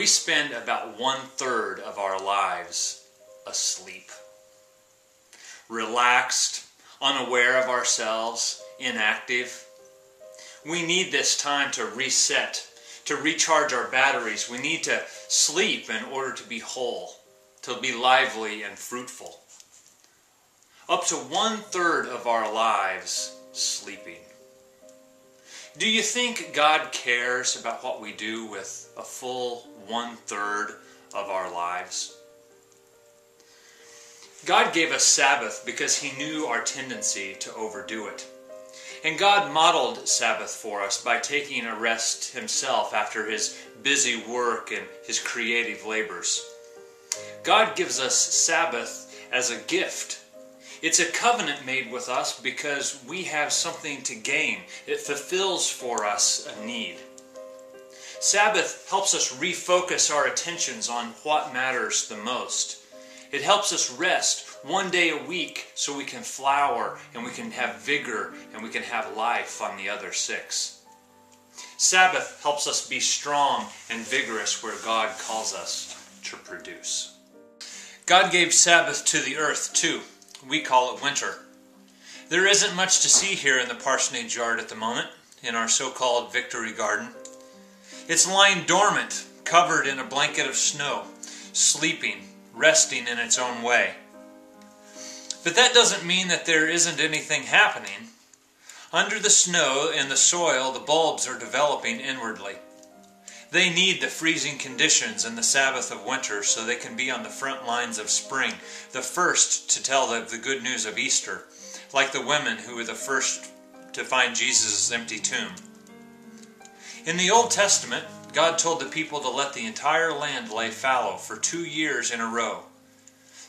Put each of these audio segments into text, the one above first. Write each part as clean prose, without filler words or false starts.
we spend about 1/3 of our lives asleep. Relaxed, unaware of ourselves, inactive. We need this time to reset, to recharge our batteries. We need to sleep in order to be whole, to be lively and fruitful. Up to 1/3 of our lives sleeping. Do you think God cares about what we do with a full 1/3 of our lives? God gave us Sabbath because He knew our tendency to overdo it. And God modeled Sabbath for us by taking a rest Himself after His busy work and His creative labors. God gives us Sabbath as a gift. It's a covenant made with us because we have something to gain. It fulfills for us a need. Sabbath helps us refocus our attentions on what matters the most. It helps us rest one day a week so we can flower and we can have vigor and we can have life on the other 6. Sabbath helps us be strong and vigorous where God calls us to produce. God gave Sabbath to the earth too. We call it winter. There isn't much to see here in the parsonage yard at the moment, in our so-called Victory Garden. It's lying dormant, covered in a blanket of snow, sleeping, resting in its own way. But that doesn't mean that there isn't anything happening. Under the snow and the soil, the bulbs are developing inwardly. They need the freezing conditions and the Sabbath of winter so they can be on the front lines of spring, the first to tell the good news of Easter, like the women who were the first to find Jesus' empty tomb. In the Old Testament, God told the people to let the entire land lay fallow for 2 years in a row.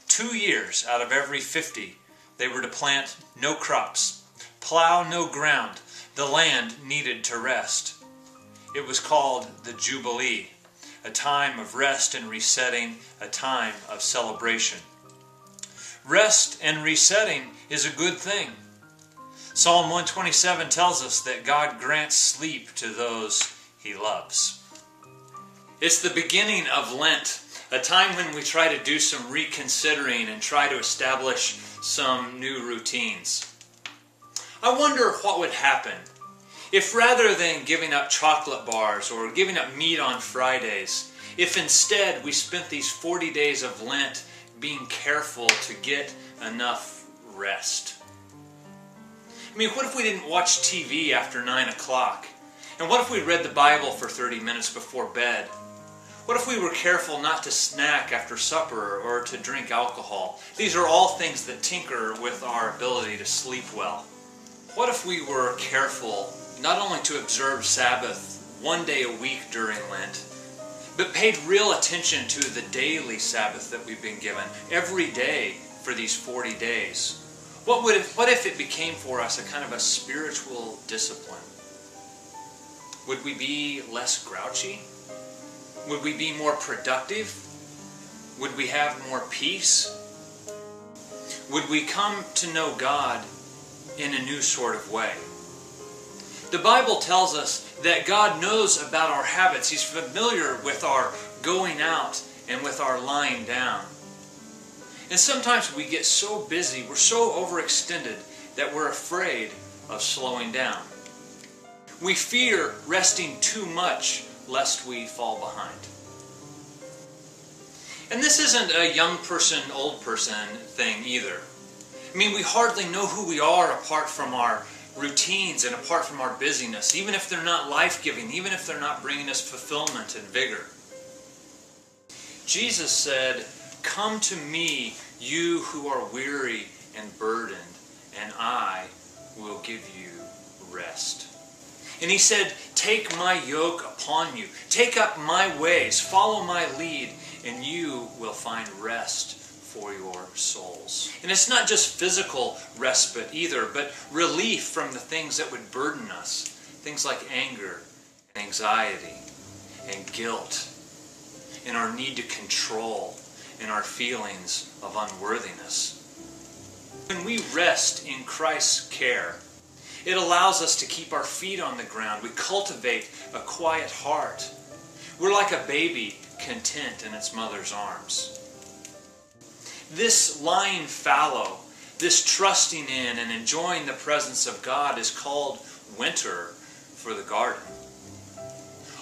2 years out of every 50, they were to plant no crops, plow no ground. The land needed to rest. It was called the Jubilee, a time of rest and resetting, a time of celebration. Rest and resetting is a good thing. Psalm 127 tells us that God grants sleep to those He loves. It's the beginning of Lent, a time when we try to do some reconsidering and try to establish some new routines. I wonder what would happen if rather than giving up chocolate bars or giving up meat on Fridays, if instead we spent these 40 days of Lent being careful to get enough rest. I mean, what if we didn't watch TV after 9 o'clock? And what if we read the Bible for 30 minutes before bed? What if we were careful not to snack after supper or to drink alcohol? These are all things that tinker with our ability to sleep well. What if we were careful not only to observe Sabbath one day a week during Lent, but paid real attention to the daily Sabbath that we've been given every day for these 40 days? What if it became for us a kind of a spiritual discipline? Would we be less grouchy? Would we be more productive? Would we have more peace? Would we come to know God in a new sort of way? The Bible tells us that God knows about our habits. He's familiar with our going out and with our lying down. And sometimes we get so busy, we're so overextended that we're afraid of slowing down. We fear resting too much lest we fall behind. And this isn't a young person, old person thing either. I mean, we hardly know who we are apart from our routines and apart from our busyness, even if they're not life-giving, even if they're not bringing us fulfillment and vigor. Jesus said, "Come to me, you who are weary and burdened, and I will give you rest." And He said, "Take my yoke upon you. Take up my ways. Follow my lead, and you will find rest for your souls." And it's not just physical respite either, but relief from the things that would burden us. Things like anger, and anxiety, and guilt, and our need to control, and our feelings of unworthiness. When we rest in Christ's care, it allows us to keep our feet on the ground. We cultivate a quiet heart. We're like a baby content in its mother's arms. This lying fallow, this trusting in and enjoying the presence of God is called winter for the garden.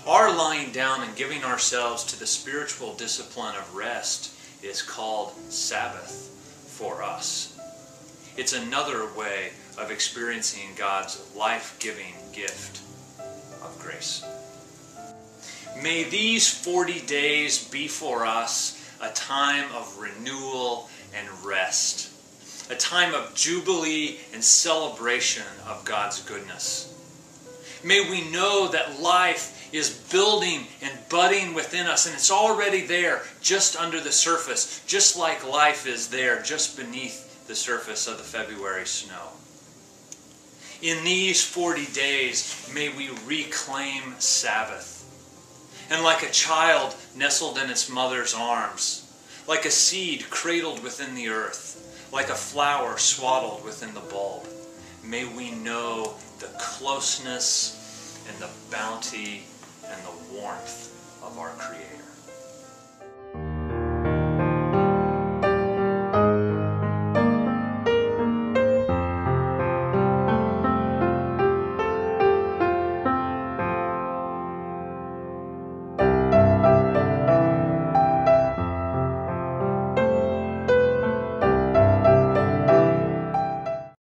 Our lying down and giving ourselves to the spiritual discipline of rest is called Sabbath for us. It's another way of experiencing God's life-giving gift of grace. May these 40 days be for us a time of renewal and rest, a time of jubilee and celebration of God's goodness. May we know that life is building and budding within us, and it's already there, just under the surface, just like life is there, just beneath the surface of the February snow. In these 40 days, may we reclaim Sabbath. And like a child nestled in its mother's arms, like a seed cradled within the earth, like a flower swaddled within the bulb, may we know the closeness and the bounty and the warmth of our Creator.